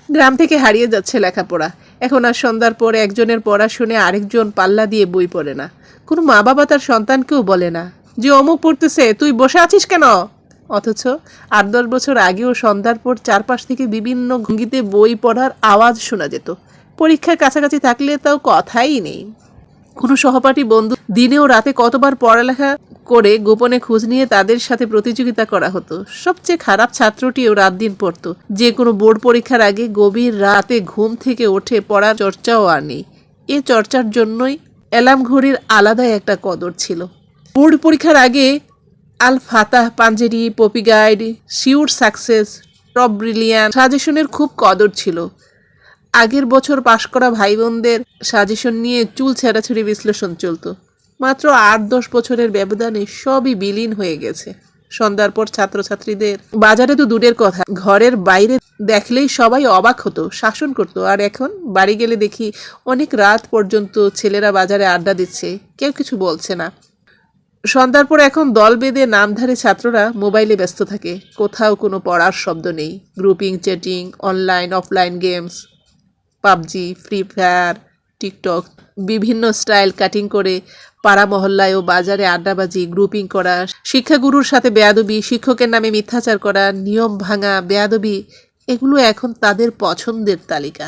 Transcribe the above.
গ্রাম থেকে হারিয়ে যাচ্ছে লেখাপড়া। এখন আর সন্ধ্যার পরে একজনের পড়া শুনে আরেকজন পাল্লা দিয়ে বই পড়ে না। কোনো মা বাবা তার সন্তানকেও বলে না যে অমুক পড়তেছে, তুই বসে আছিস কেন? অথচ 8-10 বছর আগেও সন্ধ্যার পর চারপাশ থেকে বিভিন্ন ভঙ্গিতে বই পড়ার আওয়াজ শোনা যেত। পরীক্ষার কাছাকাছি থাকলে তাও কথাই নেই। কোনো সহপাঠী বন্ধু দিনে ও রাতে কতবার পড়ালেখা করে গোপনে খোঁজ নিয়ে তাদের সাথে প্রতিযোগিতা করা হতো। সবচেয়ে খারাপ ছাত্রটিও রাত দিন পড়তো। যে কোনো বোর্ড পরীক্ষার আগে গভীর রাতে ঘুম থেকে ওঠে পড়ার চর্চাও আর নেই। এ চর্চার জন্যই অ্যালার্ম ঘড়ির আলাদাই একটা কদর ছিল। বোর্ড পরীক্ষার আগে Al Fatah, Panjeree, Popy guide, sure success, top brilliant সাজেশনের খুব কদর ছিল। আগের বছর পাশ করা ভাই বোনদের সাজেশন নিয়ে চুল ছেঁড়াছড়ি বিশ্লেষণ চলত। মাত্র 8-10 বছরের ব্যবধানে সবই বিলীন হয়ে গেছে। সন্ধ্যার পর ছাত্রছাত্রীদের বাজারে তো দূরের কথা, ঘরের বাইরে দেখলেই সবাই অবাক হতো, শাসন করতো। আর এখন বাড়ি গেলে দেখি অনেক রাত পর্যন্ত ছেলেরা বাজারে আড্ডা দিচ্ছে, কেউ কিছু বলছে না। সন্ধ্যার পর এখন দল বেঁধে নামধারী ছাত্ররা মোবাইলে ব্যস্ত থাকে। কোথাও কোনো পড়ার শব্দ নেই। Grouping, chatting, online offline games, PUBG, free fire, TikTok, বিভিন্ন স্টাইল কাটিং করে পাড়া মহল্লায় ও বাজারে আড্ডাবাজি, গ্রুপিং করা, শিক্ষাগুরুর সাথে বেয়াদবি, শিক্ষকের নামে মিথ্যাচার করা, নিয়ম ভাঙা, বেয়াদবি, এগুলো এখন তাদের পছন্দের তালিকা।